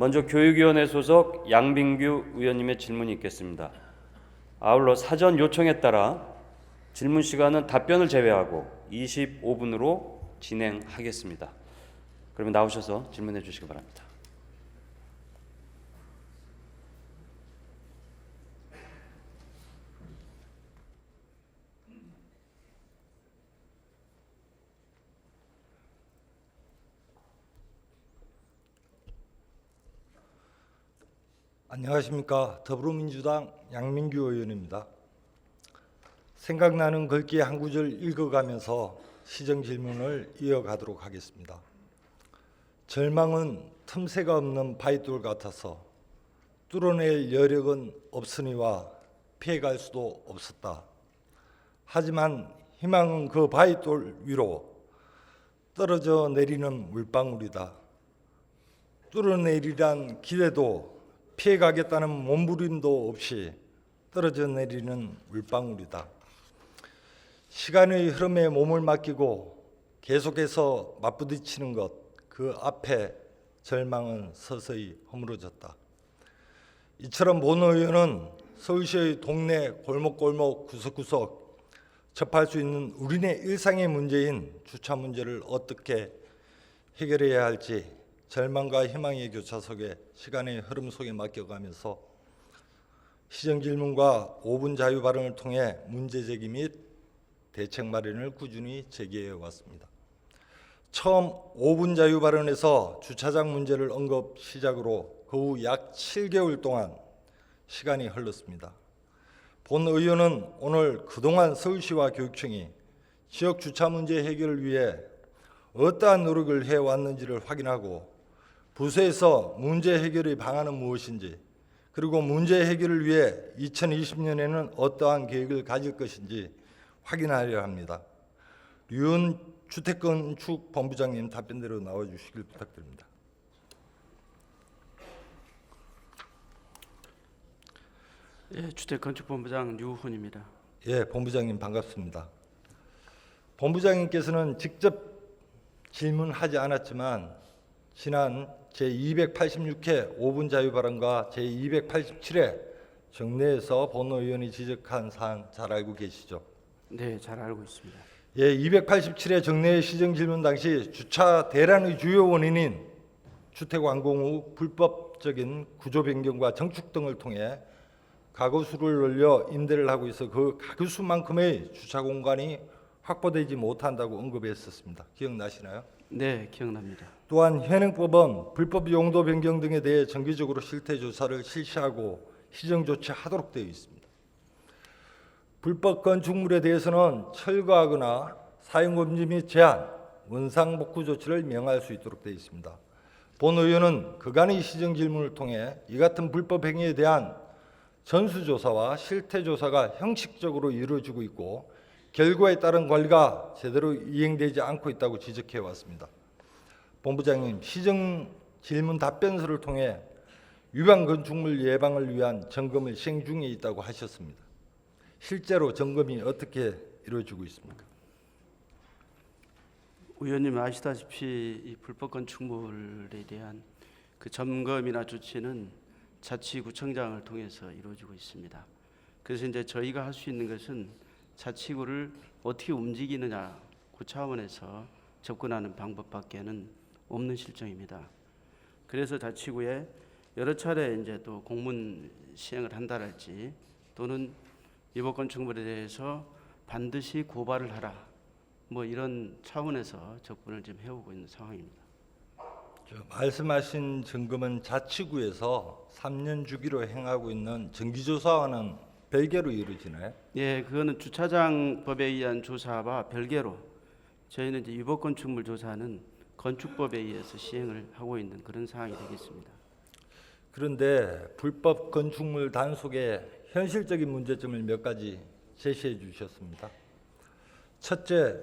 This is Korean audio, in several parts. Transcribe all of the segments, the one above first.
먼저 교육위원회 소속 양민규 의원님의 질문이 있겠습니다. 아울러 사전 요청에 따라 질문 시간은 답변을 제외하고 25분으로 진행하겠습니다. 그러면 나오셔서 질문해 주시기 바랍니다. 안녕하십니까. 더불어민주당 양민규 의원입니다. 생각나는 글귀 한 구절 읽어가면서 시정 질문을 이어가도록 하겠습니다. 절망은 틈새가 없는 바위돌 같아서 뚫어낼 여력은 없으니와 피해갈 수도 없었다. 하지만 희망은 그 바위돌 위로 떨어져 내리는 물방울이다. 뚫어내리란 기대도 피해가겠다는 몸부림도 없이 떨어져 내리는 물방울이다. 시간의 흐름에 몸을 맡기고 계속해서 맞부딪히는 것, 그 앞에 절망은 서서히 허물어졌다. 이처럼 본 의원은 서울시의 동네 골목골목 구석구석 접할 수 있는 우리네 일상의 문제인 주차 문제를 어떻게 해결해야 할지 절망과 희망의 교차석에 시간의 흐름 속에 맡겨가면서 시정질문과 5분 자유 발언을 통해 문제제기 및 대책 마련을 꾸준히 제기해 왔습니다. 처음 5분 자유 발언에서 주차장 문제를 언급 시작으로 그 후 약 7개월 동안 시간이 흘렀습니다. 본 의원은 오늘 그동안 서울시와 교육청이 지역 주차 문제 해결을 위해 어떠한 노력을 해왔는지를 확인하고 부서에서 문제 해결의 방안은 무엇인지, 그리고 문제 해결을 위해 2020년에는 어떠한 계획을 가질 것인지 확인하려 합니다. 류은 주택건축 본부장님 답변대로 나와주시길 부탁드립니다. 예, 주택건축본부장 류훈입니다. 예, 본부장님 반갑습니다. 본부장님께서는 직접 질문하지 않았지만 지난 제286회 5분 자유 발언과 제287회 정례에서 본 의원이 지적한 사안 잘 알고 계시죠? 네, 잘 알고 있습니다. 예, 287회 정례 시정 질문 당시 주차 대란의 주요 원인인 주택 완공 후 불법적인 구조 변경과 정축 등을 통해 가구수를 늘려 임대를 하고 있어 그 가구수만큼의 주차 공간이 확보되지 못한다고 언급했었습니다. 기억나시나요? 네, 기억납니다. 또한 현행법은 불법 용도 변경 등에 대해 정기적으로 실태 조사를 실시하고 시정 조치하도록 되어 있습니다. 불법 건축물에 대해서는 철거하거나 사용 금지 및 제한, 원상 복구 조치를 명할 수 있도록 되어 있습니다. 본 의원은 그간의 시정 질문을 통해 이 같은 불법 행위에 대한 전수조사와 실태조사가 형식적으로 이루어지고 있고 결과에 따른 관리가 제대로 이행되지 않고 있다고 지적해 왔습니다. 본부장님, 시정 질문 답변서를 통해 위반 건축물 예방을 위한 점검을 시행 중에 있다고 하셨습니다. 실제로 점검이 어떻게 이루어지고 있습니까? 의원님 아시다시피 이 불법 건축물에 대한 그 점검이나 조치는 자치구청장을 통해서 이루어지고 있습니다. 그래서 이제 저희가 할 수 있는 것은 자치구를 어떻게 움직이느냐 그 차원에서 접근하는 방법밖에는 없는 실정입니다. 그래서 자치구에 여러 차례 이제 또 공문 시행을 한다랄지 또는 위법 건축물에 대해서 반드시 고발을 하라 뭐 이런 차원에서 접근을 지금 해오고 있는 상황입니다. 말씀하신 점검은 자치구에서 3년 주기로 행하고 있는 정기조사와는 별개로 이루어지나요? 예, 그거는 주차장법에 의한 조사와 별개로 저희는 이제 위법 건축물 조사는 건축법에 의해서 시행을 하고 있는 그런 상황이 되겠습니다. 그런데 불법 건축물 단속의 현실적인 문제점을 몇 가지 제시해 주셨습니다. 첫째,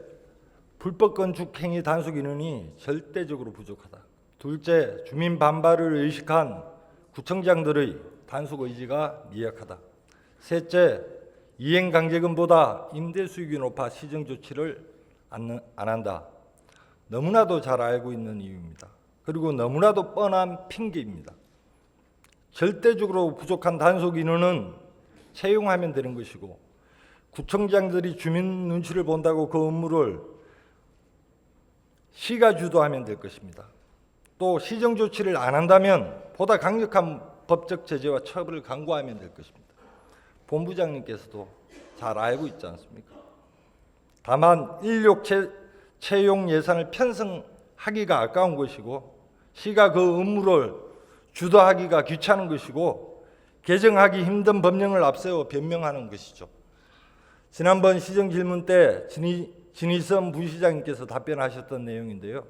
불법 건축 행위 단속 인원이 절대적으로 부족하다. 둘째, 주민 반발을 의식한 구청장들의 단속 의지가 미약하다. 셋째, 이행 강제금보다 임대 수익이 높아 시정 조치를 안 한다. 너무나도 잘 알고 있는 이유입니다. 그리고 너무나도 뻔한 핑계입니다. 절대적으로 부족한 단속 인원은 채용하면 되는 것이고, 구청장들이 주민 눈치를 본다고 그 업무를 시가 주도하면 될 것입니다. 또 시정 조치를 안 한다면 보다 강력한 법적 제재와 처벌을 강구하면 될 것입니다. 본부장님께서도 잘 알고 있지 않습니까? 다만 인력 채용 예산을 편성하기가 아까운 것이고, 시가 그 업무를 주도하기가 귀찮은 것이고, 개정하기 힘든 법령을 앞세워 변명하는 것이죠. 지난번 시정 질문 때 진희선 부시장님께서 답변하셨던 내용인데요.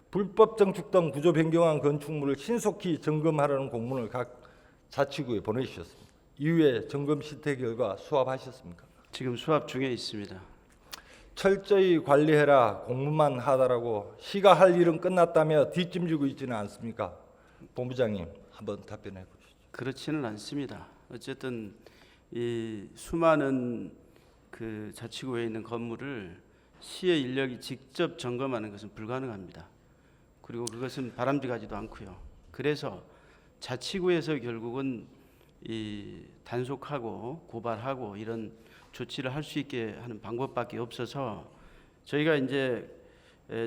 불법 증축 등 구조 변경한 건축물을 신속히 점검하라는 공문을 각 자치구에 보내주셨습니다. 이후에 점검 실태 결과 수합하셨습니까? 지금 수합 중에 있습니다. 철저히 관리해라, 공문만 하다라고 시가 할 일은 끝났다며 뒷짐지고 있지는 않습니까? 본부장님 한번 답변해 보시죠. 그렇지는 않습니다. 어쨌든 이 수많은 그 자치구에 있는 건물을 시의 인력이 직접 점검하는 것은 불가능합니다. 그리고 그것은 바람직하지도 않고요. 그래서 자치구에서 결국은 이 단속하고 고발하고 이런 조치를 할 수 있게 하는 방법밖에 없어서 저희가 이제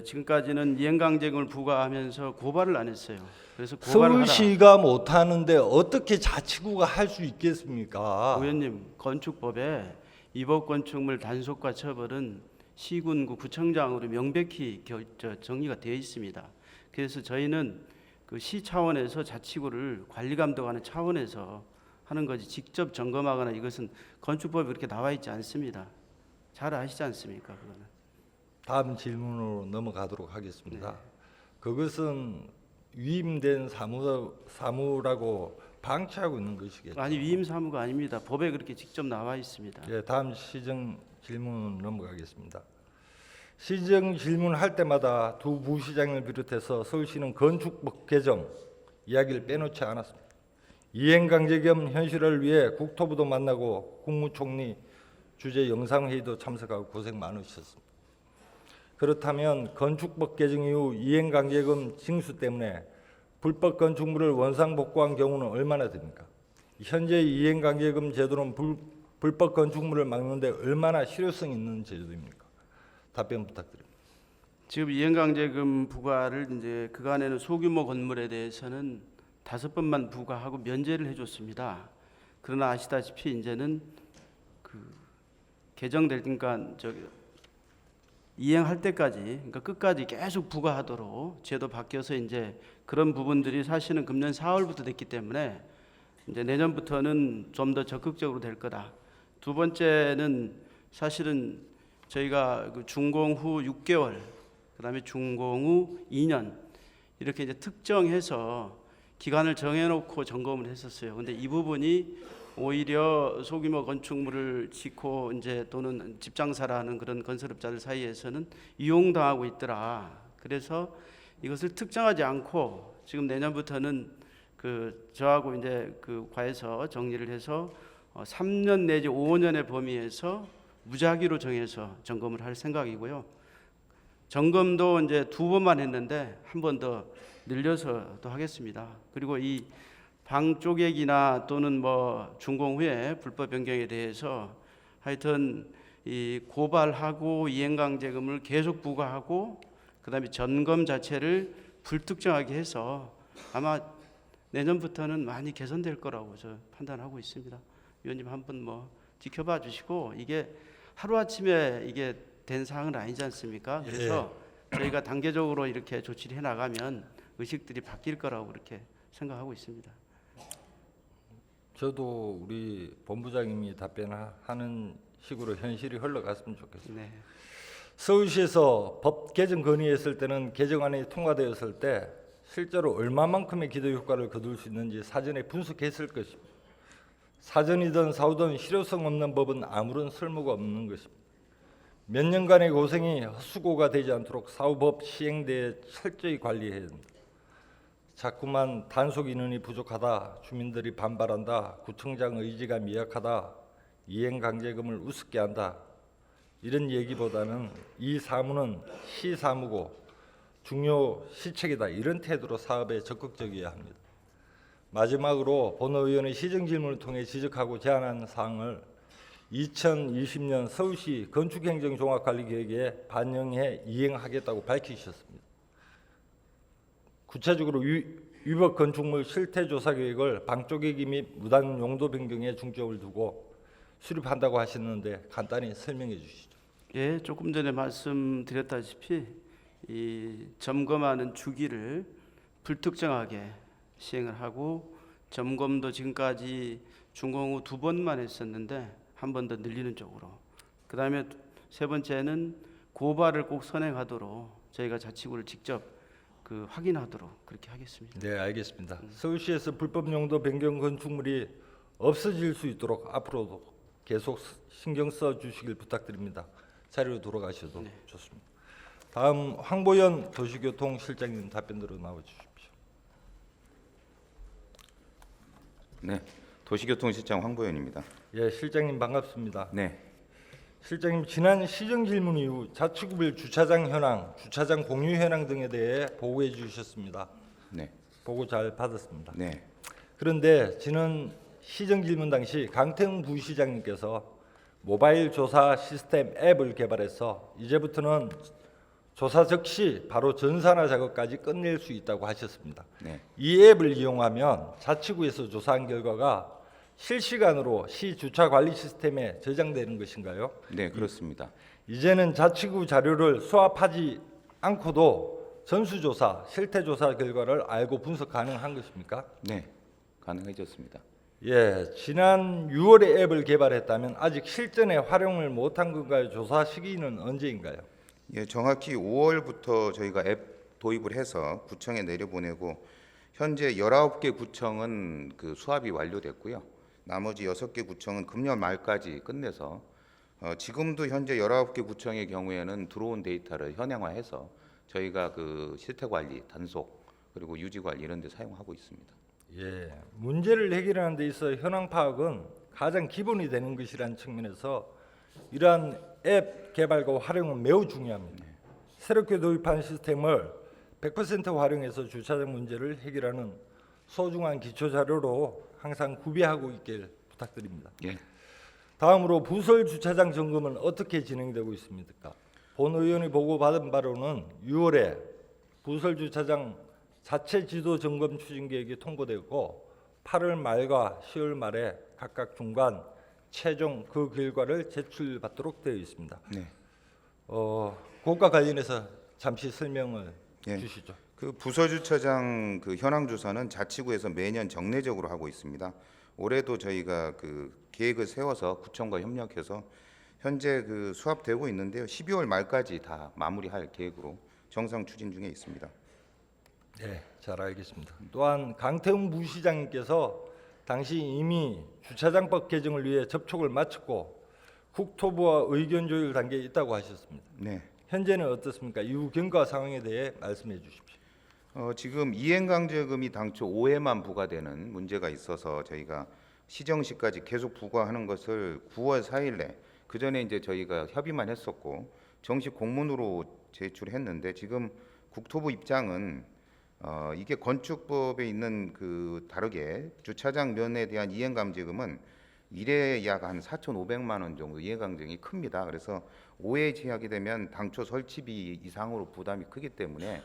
지금까지는 이행강제금을 부과하면서 고발을 안 했어요. 그래서 고발을 하라. 서울시가 못하는데 어떻게 자치구가 할 수 있겠습니까? 의원님, 건축법에 위법 건축물 단속과 처벌은 시군구 구청장으로 명백히 정리가 되어 있습니다. 그래서 저희는 그 시 차원에서 자치구를 관리 감독하는 차원에서 하는 거지 직접 점검하거나 이것은 건축법에 그렇게 나와 있지 않습니다. 잘 아시지 않습니까? 그거는. 다음 질문으로 넘어가도록 하겠습니다. 네. 그것은 위임된 사무라고 방치하고 있는 것이겠죠. 아니 위임 사무가 아닙니다. 법에 그렇게 직접 나와 있습니다. 예, 다음 시정 질문 넘어가겠습니다. 시정 질문할 때마다 두 부시장을 비롯해서 서울시는 건축법 개정 이야기를 빼놓지 않았습니다. 이행강제금 현실화를 위해 국토부도 만나고 국무총리 주재 영상회의도 참석하고 고생 많으셨습니다. 그렇다면 건축법 개정 이후 이행강제금 징수 때문에 불법 건축물을 원상복구한 경우는 얼마나 됩니까? 현재 이행강제금 제도는 불법 건축물을 막는데 얼마나 실효성 있는 제도입니까? 답변 부탁드립니다. 지금 이행강제금 부과를 이제 그간에는 소규모 건물에 대해서는 5번만 부과하고 면제를 해줬습니다. 그러나 아시다시피 이제는 그 개정될 그러니까 이행할 때까지 그러니까 끝까지 계속 부과하도록 제도 바뀌어서 이제 그런 부분들이 사실은 금년 4월부터 됐기 때문에 이제 내년부터는 좀 더 적극적으로 될 거다. 두 번째는 사실은 저희가 그 준공 후 6개월, 그다음에 준공 후 2년 이렇게 이제 특정해서 기간을 정해놓고 점검을 했었어요. 근데 이 부분이 오히려 소규모 건축물을 짓고 이제 또는 집장사라는 그런 건설업자들 사이에서는 이용당하고 있더라. 그래서 이것을 특정하지 않고 지금 내년부터는 그 저하고 이제 그 과에서 정리를 해서 3년 내지 5년의 범위에서 무작위로 정해서 점검을 할 생각이고요. 점검도 이제 2번만 했는데 한 번 더 늘려서 또 하겠습니다. 그리고 이 방 쪼개기나 또는 뭐 준공 후에 불법 변경에 대해서 하여튼 이 고발하고 이행강제금을 계속 부과하고 그다음에 점검 자체를 불특정하게 해서 아마 내년부터는 많이 개선될 거라고 저 판단하고 있습니다. 위원님 한번 뭐 지켜봐 주시고 이게 하루아침에 이게 된 사항은 아니지 않습니까? 그래서 저희가 단계적으로 이렇게 조치를 해 나가면 의식들이 바뀔 거라고 그렇게 생각하고 있습니다. 저도 우리 본부장님이 답변하는 식으로 현실이 흘러갔으면 좋겠습니다. 네. 서울시에서 법 개정 건의했을 때는 개정안이 통과되었을 때 실제로 얼마만큼의 기대 효과를 거둘 수 있는지 사전에 분석했을 것입니다. 사전이든 사후든 실효성 없는 법은 아무런 쓸모가 없는 것입니다. 몇 년간의 고생이 헛수고가 되지 않도록 사후법 시행대에 철저히 관리해야 합니다. 자꾸만 단속 인원이 부족하다, 주민들이 반발한다, 구청장 의지가 미약하다, 이행강제금을 우습게 한다 이런 얘기보다는 이 사무는 시 사무고 중요 시책이다 이런 태도로 사업에 적극적이어야 합니다. 마지막으로 본 의원의 시정 질문을 통해 지적하고 제안한 사항을 2020년 서울시 건축행정종합관리계획에 반영해 이행하겠다고 밝히셨습니다. 구체적으로 위법 건축물 실태조사 계획을 방조계기 및 무단 용도 변경에 중점을 두고 수립한다고 하셨는데 간단히 설명해 주시죠. 예, 조금 전에 말씀드렸다시피 이 점검하는 주기를 불특정하게 시행을 하고 점검도 지금까지 준공 후 2번만 했었는데 한 번 더 늘리는 쪽으로. 그다음에 세 번째는 고발을 꼭 선행하도록 저희가 자치구를 직접 확인하도록 그렇게 하겠습니다. 네, 알겠습니다. 서울시에서 불법 용도 변경 건축물이 없어질 수 있도록 앞으로도 계속 신경 써 주시길 부탁드립니다. 자료로 돌아가셔도 좋습니다. 다음 황보연 도시교통실장님 답변 들어 나와 주십시오. 네, 도시교통실장 황보연입니다. 예, 실장님 반갑습니다. 네, 실장님 지난 시정 질문 이후 자치구별 주차장 현황, 주차장 공유 현황 등에 대해 보고해 주셨습니다. 네, 보고 잘 받았습니다. 네, 그런데 지난 시정 질문 당시 강태웅 부시장님께서 모바일 조사 시스템 앱을 개발해서 이제부터는 조사 즉시 바로 전산화 작업까지 끝낼 수 있다고 하셨습니다. 네, 이 앱을 이용하면 자치구에서 조사한 결과가 실시간으로 시 주차 관리 시스템에 저장되는 것인가요? 네, 그렇습니다. 이제는 자치구 자료를 수합하지 않고도 전수조사, 실태조사 결과를 알고 분석 가능한 것입니까? 네, 가능해졌습니다. 예, 지난 6월에 앱을 개발했다면 아직 실전에 활용을 못한 건가요? 조사 시기는 언제인가요? 예, 정확히 5월부터 저희가 앱 도입을 해서 구청에 내려보내고 현재 19개 구청은 그 수합이 완료됐고요. 나머지 6개 구청은 금년 말까지 끝내서 지금도 현재 19개 구청의 경우에는 들어온 데이터를 현행화해서 저희가 그 실태 관리, 단속 그리고 유지 관리 이런 데 사용하고 있습니다. 예, 문제를 해결하는 데 있어 현황 파악은 가장 기본이 되는 것이라는 측면에서 이러한 앱 개발과 활용은 매우 중요합니다. 새롭게 도입한 시스템을 100% 활용해서 주차장 문제를 해결하는 소중한 기초 자료로 항상 구비하고 있길 부탁드립니다. 예, 다음으로 부설 주차장 점검은 어떻게 진행되고 있습니까? 본 의원이 보고받은 바로는 6월에 부설 주차장 자체 지도 점검 추진 계획이 통보되었고 8월 말과 10월 말에 각각 중간 최종 그 결과를 제출받도록 되어 있습니다. 네. 그것과 관련해서 잠시 설명을 예. 주시죠. 그 부서주차장 그 현황 조사는 자치구에서 매년 정례적으로 하고 있습니다. 올해도 저희가 그 계획을 세워서 구청과 협력해서 현재 그 수합되고 있는데요. 12월 말까지 다 마무리할 계획으로 정상 추진 중에 있습니다. 네, 잘 알겠습니다. 또한 강태웅 부시장님께서 당시 이미 주차장법 개정을 위해 접촉을 마쳤고 국토부와 의견 조율 단계에 있다고 하셨습니다. 네. 현재는 어떻습니까? 이후 경과 상황에 대해 말씀해 주십시오. 지금 이행강제금이 당초 5회만 부과되는 문제가 있어서 저희가 시정시까지 계속 부과하는 것을 9월 4일에 그 전에 이제 저희가 협의만 했었고 정식 공문으로 제출했는데 지금 국토부 입장은 이게 건축법에 있는 그 다르게 주차장 면에 대한 이행강제금은 1회 약 한 4,500만 원 정도 이행강제금이 큽니다. 그래서 5회 제약이 되면 당초 설치비 이상으로 부담이 크기 때문에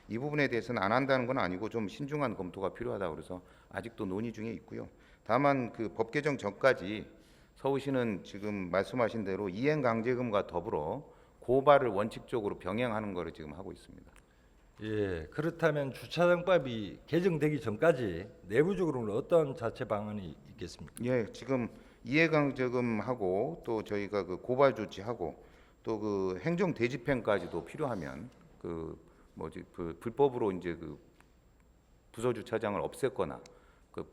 이 부분에 대해서는 안 한다는 건 아니고 좀 신중한 검토가 필요하다고 그래서 아직도 논의 중에 있고요. 다만 그 법 개정 전까지 서울시는 지금 말씀하신 대로 이행강제금과 더불어 고발을 원칙적으로 병행하는 것을 지금 하고 있습니다. 예, 그렇다면 주차장법이 개정되기 전까지 내부적으로는 어떤 자체 방안이 있겠습니까? 예, 지금 이해강제금하고 또 저희가 그 고발 조치하고 또 그 행정 대집행까지도 필요하면 그 불법으로 이제 그 부서 주차장을 없앴거나 그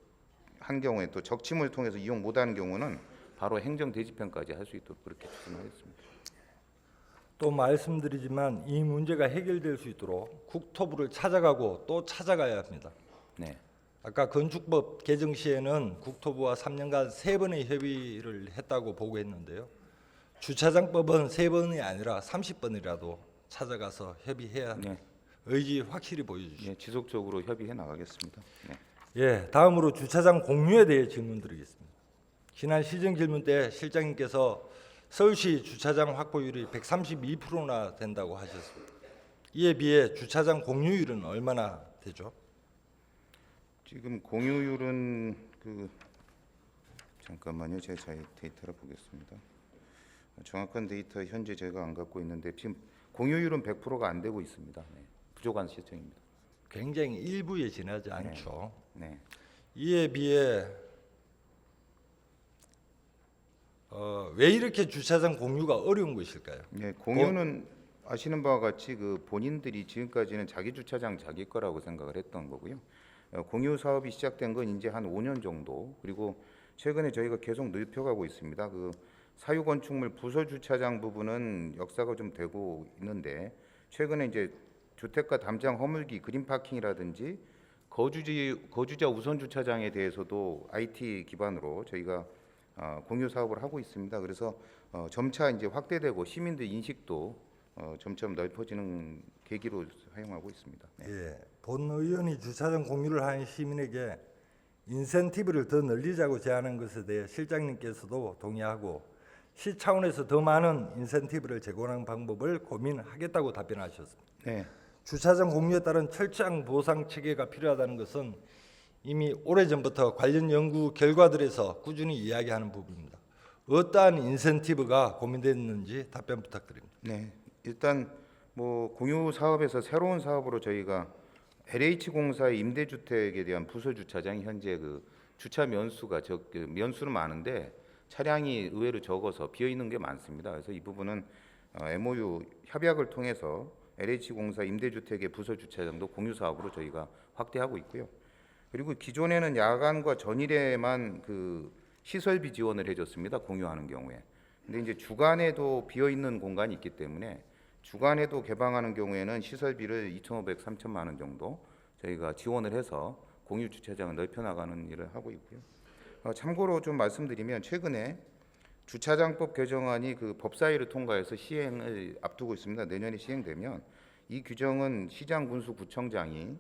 한 경우에 또 적침을 통해서 이용 못하는 경우는 바로 행정 대집행까지 할 수 있도록 그렇게 추진하겠습니다. 또 말씀드리지만 이 문제가 해결될 수 있도록 국토부를 찾아가고 또 찾아가야 합니다. 네, 아까 건축법 개정 시에는 국토부와 3년간 3번의 협의를 했다고 보고했는데요. 주차장법은 3번이 아니라 30번이라도 찾아가서 협의해야 합니다. 네, 의지 확실히 보여주시죠. 예, 지속적으로 협의해 나가겠습니다. 네. 예, 다음으로 주차장 공유에 대해 질문드리겠습니다. 지난 시정 질문 때 실장님께서 서울시 주차장 확보율이 132%나 된다고 하셨습니다. 이에 비해 주차장 공유율은 얼마나 되죠? 지금 공유율은 잠깐만요. 제가 데이터를 보겠습니다. 정확한 데이터 현재 제가 안 갖고 있는데 지금 공유율은 100%가 안 되고 있습니다. 네. 부족한 실정입니다. 굉장히 일부에 지나지 않죠. 네. 이에 비해 왜 이렇게 주차장 공유가 어려운 것일까요? 네, 공유는 아시는 바와 같이 본인들이 지금까지는 자기 주차장 자기 거라고 생각을 했던 거고요. 공유 사업이 시작된 건 이제 한 5년 정도, 그리고 최근에 저희가 계속 넓혀가고 있습니다. 사유 건축물 부서 주차장 부분은 역사가 좀 되고 있는데, 최근에 이제 주택가 담장 허물기 그린 파킹이라든지 거주자 우선 주차장에 대해서도 IT 기반으로 저희가 공유 사업을 하고 있습니다. 그래서 점차 이제 확대되고 시민들 인식도 점점 넓어지는 계기로 사용하고 있습니다. 네. 예, 본 의원이 주차장 공유를 하는 시민에게 인센티브를 더 늘리자고 제안한 것에 대해 실장님께서도 동의하고 시 차원에서 더 많은 인센티브를 제공하는 방법을 고민하겠다고 답변하셨습니다. 네. 주차장 공유에 따른 철저한 보상 체계가 필요하다는 것은 이미 오래전부터 관련 연구 결과들에서 꾸준히 이야기하는 부분입니다. 어떠한 인센티브가 고민됐는지 답변 부탁드립니다. 네. 일단 공유 사업에서 새로운 사업으로 저희가 LH공사의 임대주택에 대한 부서 주차장이 현재 주차 면수가 면수는 많은데 차량이 의외로 적어서 비어 있는 게 많습니다. 그래서 이 부분은 MOU 협약을 통해서 LH공사 임대주택의 부서 주차장도 공유 사업으로 저희가 확대하고 있고요. 그리고 기존에는 야간과 전일에만 시설비 지원을 해줬습니다. 공유하는 경우에. 근데 이제 주간에도 비어 있는 공간이 있기 때문에 주간에도 개방하는 경우에는 시설비를 2,500, 3천만 원 정도 저희가 지원을 해서 공유 주차장을 넓혀 나가는 일을 하고 있고요. 참고로 좀 말씀드리면 최근에 주차장법 개정안이 법사위를 통과해서 시행을 앞두고 있습니다. 내년에 시행되면 이 규정은 시장 군수 구청장이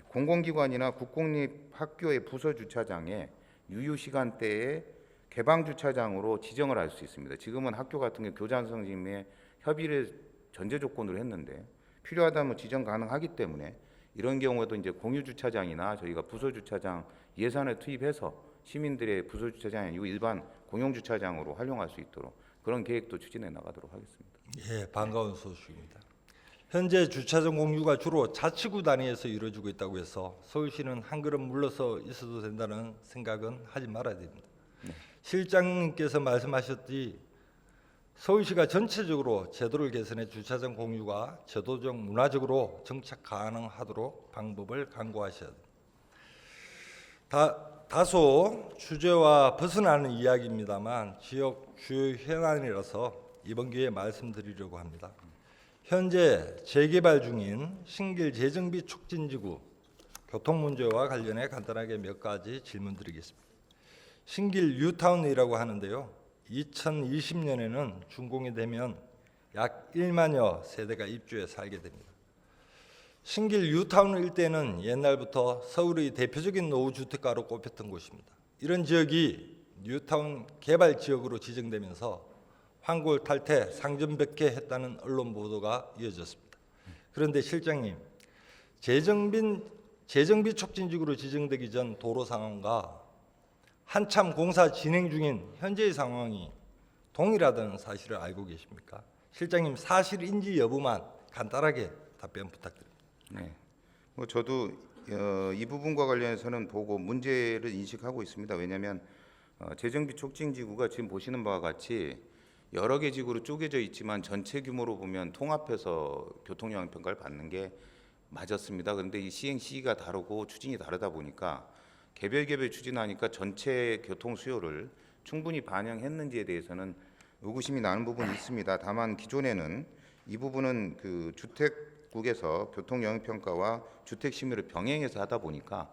공공기관이나 국공립 학교의 부서 주차장에 유휴 시간대에 개방 주차장으로 지정을 할 수 있습니다. 지금은 학교 같은 경우 교장 선생님의 협의를 전제 조건으로 했는데 필요하다면 지정 가능하기 때문에 이런 경우에도 이제 공유 주차장이나 저희가 부서 주차장 예산을 투입해서 시민들의 부서 주차장이 아니고 일반 공용 주차장으로 활용할 수 있도록 그런 계획도 추진해 나가도록 하겠습니다. 예, 반가운 소식입니다. 현재 주차장 공유가 주로 자치구 단위에서 이루어지고 있다고 해서 서울시는 한 걸음 물러서 있어도 된다는 생각은 하지 말아야 됩니다. 실장님께서 말씀하셨듯이 서울시가 전체적으로 제도를 개선해 주차장 공유가 제도적 문화적으로 정착 가능하도록 방법을 강구하셔야 됩니다. 다소 주제와 벗어나는 이야기입니다만 지역 주요 현안이라서 이번 기회에 말씀드리려고 합니다. 현재 재개발 중인 신길 재정비 촉진지구 교통 문제와 관련해 간단하게 몇 가지 질문드리겠습니다. 신길 뉴타운이라고 하는데요. 2020년에는 준공이 되면 약 1만여 세대가 입주해 살게 됩니다. 신길 뉴타운 일대는 옛날부터 서울의 대표적인 노후주택가로 꼽혔던 곳입니다. 이런 지역이 뉴타운 개발 지역으로 지정되면서 황골 탈퇴, 상점백회했다는 언론 보도가 이어졌습니다. 그런데 실장님, 재정비 촉진지구로 지정되기 전 도로 상황과 한참 공사 진행 중인 현재의 상황이 동일하다는 사실을 알고 계십니까? 실장님, 사실인지 여부만 간단하게 답변 부탁드립니다. 네, 저도 이 부분과 관련해서는 보고 문제를 인식하고 있습니다. 왜냐하면 재정비 촉진지구가 지금 보시는 바와 같이 여러 개 지구로 쪼개져 있지만 전체 규모로 보면 통합해서 교통영향 평가를 받는 게 맞았습니다. 그런데 이 시행 시기가 다르고 추진이 다르다 보니까 개별 추진하니까 전체 교통 수요를 충분히 반영했는지에 대해서는 의구심이 나는 부분이 있습니다. 다만 기존에는 이 부분은 주택국에서 교통영향평가와 주택심의를 병행해서 하다 보니까,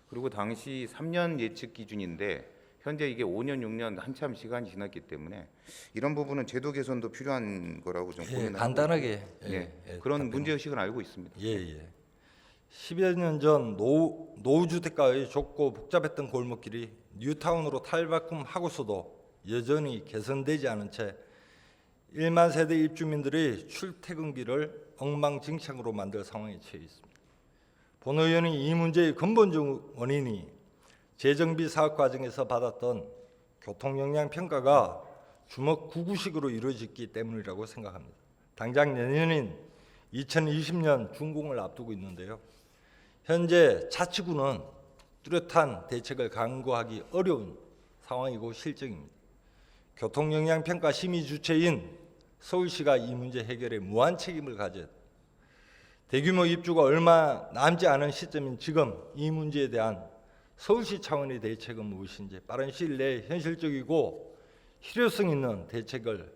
그리고 당시 3년 예측 기준인데 현재 이게 5년, 6년 한참 시간이 지났기 때문에 이런 부분은 제도 개선도 필요한 거라고 좀 고민하고 간단하게 그런 문제의식은 알고 있습니다. 예. 10여 년 전 노후주택가의 좁고 복잡했던 골목길이 뉴타운으로 탈바꿈하고서도 여전히 개선되지 않은 채 1만 세대 입주민들의 출퇴근길을 엉망진창으로 만들 상황에 처해 있습니다. 본 의원이 이 문제의 근본적 원인이 재정비 사업 과정에서 받았던 교통영향평가가 주먹구구식으로 이루어졌기 때문이라고 생각합니다. 당장 내년인 2020년 준공을 앞두고 있는데요. 현재 자치구는 뚜렷한 대책을 강구하기 어려운 상황이고 실정입니다. 교통영향평가 심의 주체인 서울시가 이 문제 해결에 무한 책임을 가져야 합니다. 대규모 입주가 얼마 남지 않은 시점인 지금 이 문제에 대한 서울시 차원의 대책은 무엇인지 빠른 시일 내에 현실적이고 실효성 있는 대책을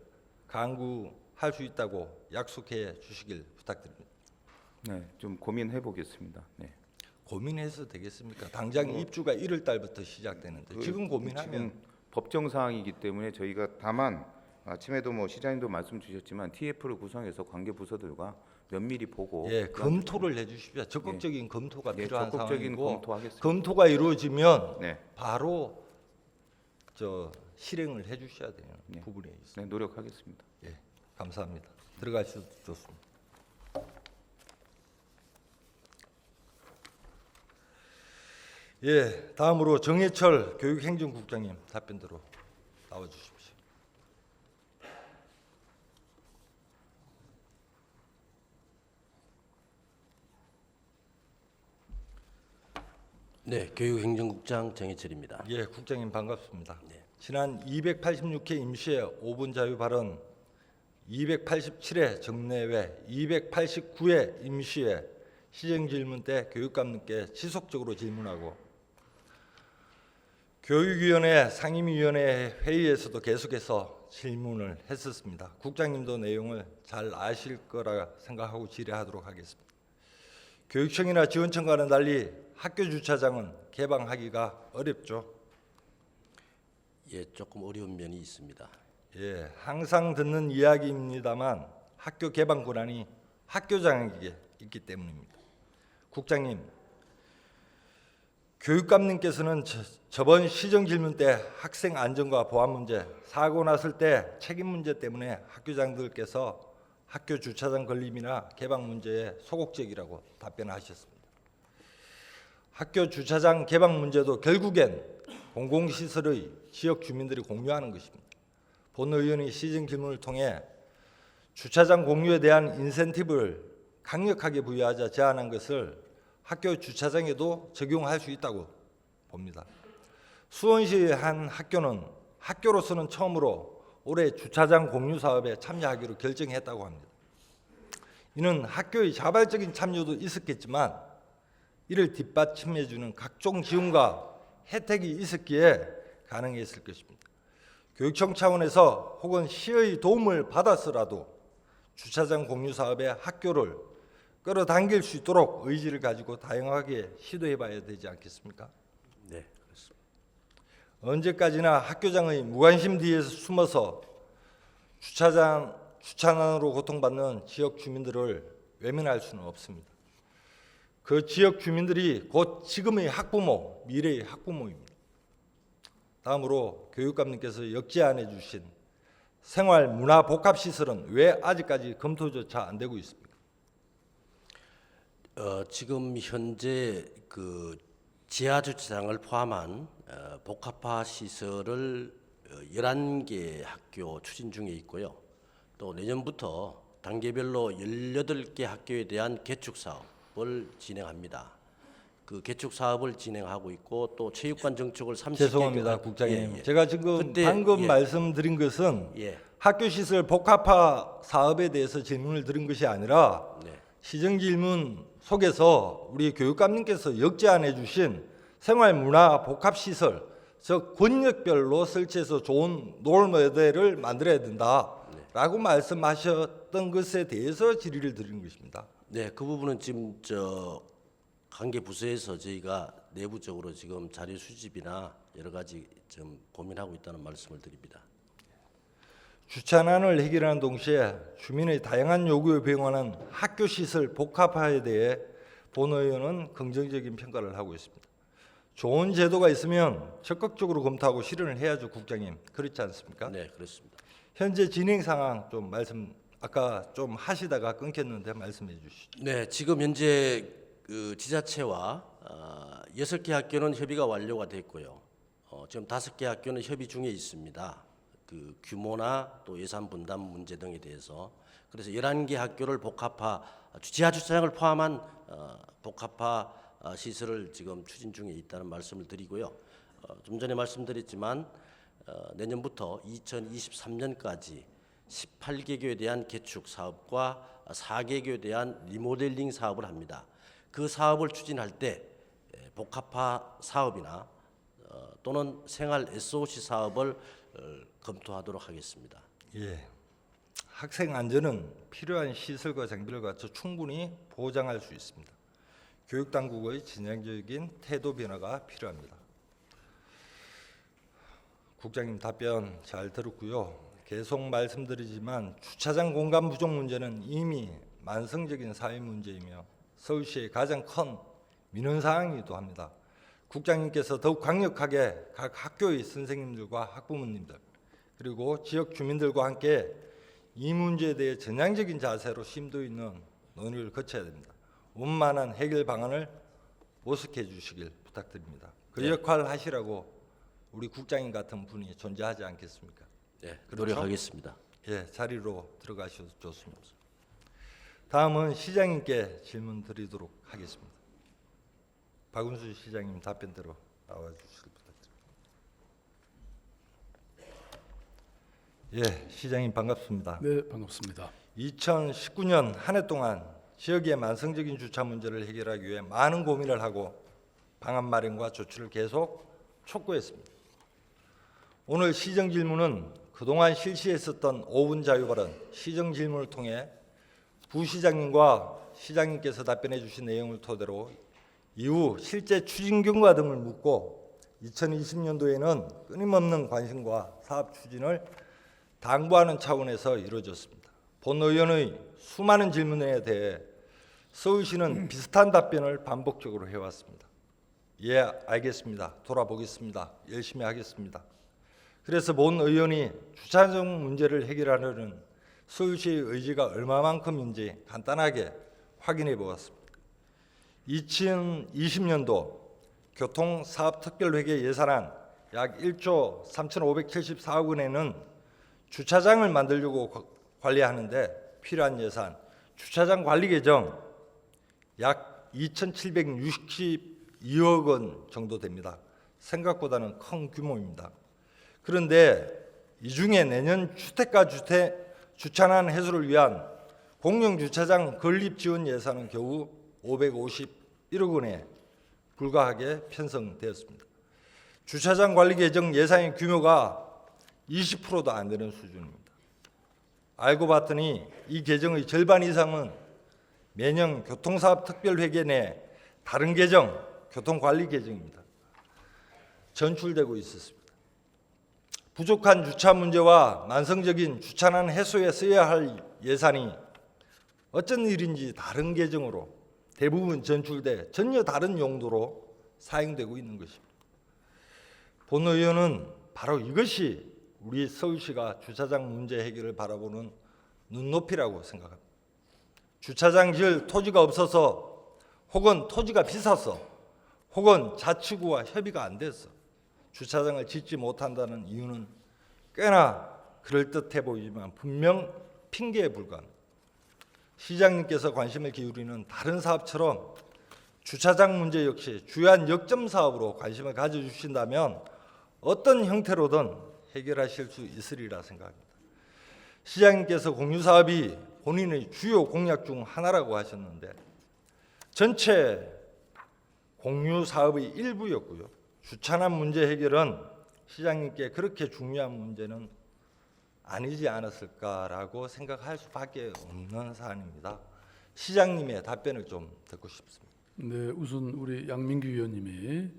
강구할 수 있다고 약속해 주시길 부탁드립니다. 네, 좀 고민해 보겠습니다. 네. 고민해서 되겠습니까? 당장 입주가 1월 달부터 시작되는데 지금 고민하면 지금 법정 사항이기 때문에 저희가 다만 아침에도 뭐 시장님도 말씀 주셨지만 TF를 구성해서 관계 부서들과 면밀히 보고 검토를 해주십시오. 적극적인 검토가 필요한 적극적인 상황이고 검토하겠습니다. 검토가 이루어지면 네, 바로 실행을 해주셔야 되는 부분이 있습니다. 네, 노력하겠습니다. 예, 감사합니다. 들어가셔도 좋습니다. 예, 다음으로 정해철 교육행정국장님 답변대로 나와주십시오. 네, 교육행정국장 정해철입니다. 예, 국장님 반갑습니다. 지난 286회 임시회 5분 자유 발언, 287회 정례회, 289회 임시회 시정 질문 때 교육감님께 지속적으로 질문하고 교육위원회 상임위원회 회의에서도 계속해서 질문을 했었습니다. 국장님도 내용을 잘 아실 거라 생각하고 질의하도록 하겠습니다. 교육청이나 지원청과는 달리 학교 주차장은 개방하기가 어렵죠. 예, 조금 어려운 면이 있습니다. 예, 항상 듣는 이야기입니다만 학교 개방 권한이 학교장에게 있기 때문입니다. 국장님, 교육감님께서는 저번 시정 질문 때 학생 안전과 보안 문제, 사고 났을 때 책임 문제 때문에 학교장들께서 학교 주차장 건립이나 개방 문제에 소극적이라고 답변하셨습니다. 학교 주차장 개방 문제도 결국엔 공공시설의 지역 주민들이 공유하는 것입니다. 본 의원이 시정 질문을 통해 주차장 공유에 대한 인센티브를 강력하게 부여하자 제안한 것을 학교 주차장에도 적용할 수 있다고 봅니다. 수원시의 한 학교는 학교로서는 처음으로 올해 주차장 공유 사업에 참여하기로 결정했다고 합니다. 이는 학교의 자발적인 참여도 있었겠지만 이를 뒷받침해주는 각종 지원과 혜택이 있었기에 가능했을 것입니다. 교육청 차원에서 혹은 시의 도움을 받아서라도 주차장 공유 사업에 학교를 끌어당길 수 있도록 의지를 가지고 다양하게 시도해봐야 되지 않겠습니까? 네, 그렇습니다. 언제까지나 학교장의 무관심 뒤에서 숨어서 주차난으로 고통받는 지역 주민들을 외면할 수는 없습니다. 그 지역 주민들이 곧 지금의 학부모, 미래의 학부모입니다. 다음으로 교육감님께서 역제안해 주신 생활문화복합시설은 왜 아직까지 검토조차 안 되고 있습니까? 지금 현재 그 지하 주차장을 포함한 복합화 시설을 11개 학교 추진 중에 있고요. 또 내년부터 단계별로 18개 학교에 대한 개축 사업을 진행합니다. 그 개축 사업을 진행하고 있고 또 체육관 정축을 30개 죄송합니다, 국장님. 제가 지금 그때, 방금 말씀드린 것은 학교 시설 복합화 사업에 대해서 질문을 드린 것이 아니라 시정 질문 속에서 우리 교육감님께서 역제안해 주신 생활문화 복합시설, 즉 권역별로 설치해서 좋은 롤 모델을 만들어야 된다라고 말씀하셨던 것에 대해서 질의를 드리는 것입니다. 네, 그 부분은 지금 관계 부서에서 저희가 내부적으로 지금 자료 수집이나 여러 가지 좀 고민하고 있다는 말씀을 드립니다. 주차난을 해결하는 동시에 주민의 다양한 요구에 부응하는 학교 시설 복합화에 대해 본 의원은 긍정적인 평가를 하고 있습니다. 좋은 제도가 있으면 적극적으로 검토하고 실현을 해야죠, 국장님. 그렇지 않습니까? 네, 그렇습니다. 현재 진행 상황 좀 아까 좀 하시다가 끊겼는데 말씀해 주시죠. 네, 지금 현재 그 지자체와 6개 학교는 협의가 완료가 됐고요. 지금 5개 학교는 협의 중에 있습니다. 그 규모나 또 예산 분담 문제 등에 대해서. 그래서 11개 학교를 지하 주차장을 포함한 복합화 시설을 지금 추진 중에 있다는 말씀을 드리고요. 좀 전에 말씀드렸지만 내년부터 2023년까지 18개교에 대한 개축 사업과 4개교에 대한 리모델링 사업을 합니다. 그 사업을 추진할 때 복합화 사업이나 또는 생활 SOC 사업을 검토하도록 하겠습니다. 예. 학생 안전은 필요한 시설과 장비를 갖춰 충분히 보장할 수 있습니다. 교육 당국의 진행적인 태도 변화가 필요합니다. 국장님 답변 잘 들었고요. 계속 말씀드리지만 주차장 공간 부족 문제는 이미 만성적인 사회 문제이며 서울시의 가장 큰 민원 사항이기도 합니다. 국장님께서 더욱 강력하게 각 학교의 선생님들과 학부모님들 그리고 지역 주민들과 함께 이 문제에 대해 전향적인 자세로 심도 있는 논의를 거쳐야 됩니다. 원만한 해결 방안을 모색해 주시길 부탁드립니다. 그 역할 하시라고 우리 국장님 같은 분이 존재하지 않겠습니까? 네, 그렇죠? 노력하겠습니다. 예, 자리로 들어가셔도 좋습니다. 다음은 시장님께 질문 드리도록 하겠습니다. 박은수 시장님 답변대로 나와 주시길 부탁드립니다. 예, 시장님 반갑습니다. 네, 반갑습니다. 2019년 한 해 동안 지역의 만성적인 주차 문제를 해결하기 위해 많은 고민을 하고 방안 마련과 조치를 계속 촉구했습니다. 오늘 시정 질문은 그동안 실시했었던 5분 자유 발언 시정 질문을 통해 부시장님과 시장님께서 답변해 주신 내용을 토대로 이후 실제 추진 경과 등을 묻고 2020년도에는 끊임없는 관심과 사업 추진을 당부하는 차원에서 이루어졌습니다. 본 의원의 수많은 질문에 대해 서울시는 비슷한 답변을 반복적으로 해왔습니다. 예, 알겠습니다. 돌아보겠습니다. 열심히 하겠습니다. 그래서 본 의원이 주차장 문제를 해결하려는 서울시의 의지가 얼마만큼인지 간단하게 확인해 보았습니다. 2020년도 교통사업특별회계 예산안 약 1조 3,574억 원에는 주차장을 만들려고 관리하는데 필요한 예산, 주차장 관리 계정 약 2,762억 원 정도 됩니다. 생각보다는 큰 규모입니다. 그런데 이 중에 내년 주택가 주차난 해소를 위한 공영주차장 건립 지원 예산은 겨우 551억 원에 불과하게 편성되었습니다. 주차장 관리 계정 예산의 규모가 20%도 안 되는 수준입니다. 알고 봤더니 이 계정의 절반 이상은 매년 교통사업 특별회계 내 다른 계정, 교통관리 계정입니다. 전출되고 있었습니다. 부족한 주차 문제와 만성적인 주차난 해소에 써야 할 예산이 어쩐 일인지 다른 계정으로 대부분 전출돼 전혀 다른 용도로 사용되고 있는 것입니다. 본 의원은 바로 이것이 우리 서울시가 주차장 문제 해결을 바라보는 눈높이라고 생각합니다. 주차장 지을 토지가 없어서 혹은 토지가 비싸서 혹은 자치구와 협의가 안 돼서 주차장을 짓지 못한다는 이유는 꽤나 그럴듯해 보이지만 분명 핑계에 불과합니다. 시장님께서 관심을 기울이는 다른 사업처럼 주차장 문제 역시 주요한 역점 사업으로 관심을 가져주신다면 어떤 형태로든 해결하실 수 있으리라 생각합니다. 시장님께서 공유사업이 본인의 주요 공약 중 하나라고 하셨는데 전체 공유사업의 일부였고요. 주차난 문제 해결은 시장님께 그렇게 중요한 문제는 아니지 않았을까라고 생각할 수밖에 없는 사안입니다. 시장님의 답변을 좀 듣고 싶습니다. 네, 우선 우리 양민규 의원님이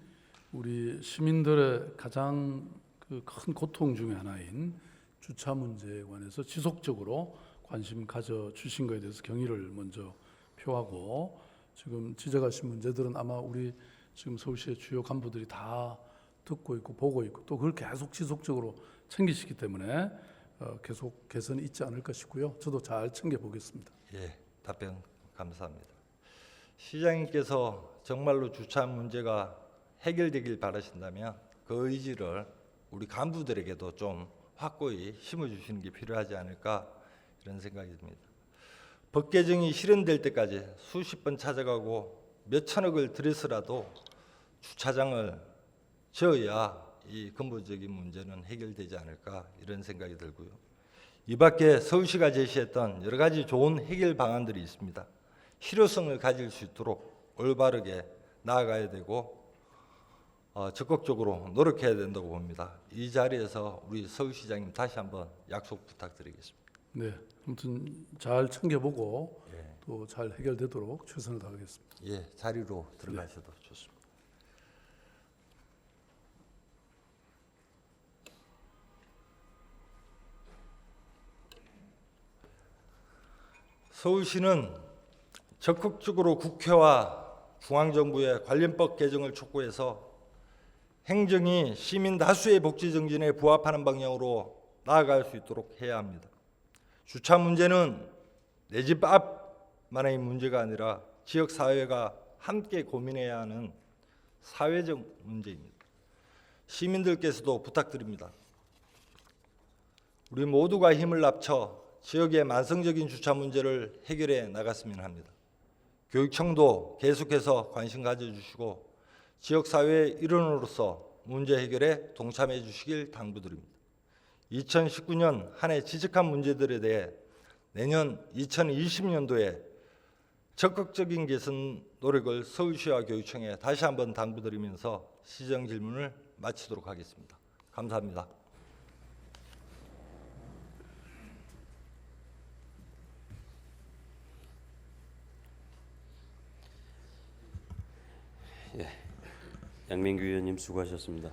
우리 시민들의 가장 큰 고통 중에 하나인 주차 문제에 관해서 지속적으로 관심 가져 주신 것에 대해서 경의를 먼저 표하고 지금 지적하신 문제들은 아마 우리 지금 서울시의 주요 간부들이 다 듣고 있고 보고 있고 또 그걸 계속 지속적으로 챙기시기 때문에 계속 개선이 있지 않을까 싶고요. 저도 잘 챙겨보겠습니다. 예, 답변 감사합니다. 시장님께서 정말로 주차 문제가 해결되길 바라신다면 그 의지를 우리 간부들에게도 좀 확고히 심어주시는 게 필요하지 않을까 이런 생각이 듭니다. 법 개정이 실현될 때까지 수십 번 찾아가고 몇 천억을 들여서라도 주차장을 지어야 이 근본적인 문제는 해결되지 않을까 이런 생각이 들고요. 이 밖에 서울시가 제시했던 여러 가지 좋은 해결 방안들이 있습니다. 실효성을 가질 수 있도록 올바르게 나아가야 되고 적극적으로 노력해야 된다고 봅니다. 이 자리에서 우리 서울시장님 다시 한번 약속 부탁드리겠습니다. 네, 아무튼 잘 챙겨보고 또 잘 해결되도록 최선을 다하겠습니다. 예, 자리로 들어가셔도 좋습니다. 서울시는 적극적으로 국회와 중앙정부의 관련법 개정을 촉구해서 행정이 시민 다수의 복지 정진에 부합하는 방향으로 나아갈 수 있도록 해야 합니다. 주차 문제는 내 집 앞만의 문제가 아니라 지역 사회가 함께 고민해야 하는 사회적 문제입니다. 시민들께서도 부탁드립니다. 우리 모두가 힘을 합쳐 지역의 만성적인 주차 문제를 해결해 나갔으면 합니다. 교육청도 계속해서 관심 가져주시고 지역사회의 일원으로서 문제 해결에 동참해 주시길 당부드립니다. 2019년 한 해 지적한 문제들에 대해 내년 2020년도에 적극적인 개선 노력을 서울시와 교육청에 다시 한번 당부드리면서 시정 질문을 마치도록 하겠습니다. 감사합니다. 양민규 의원님 수고하셨습니다.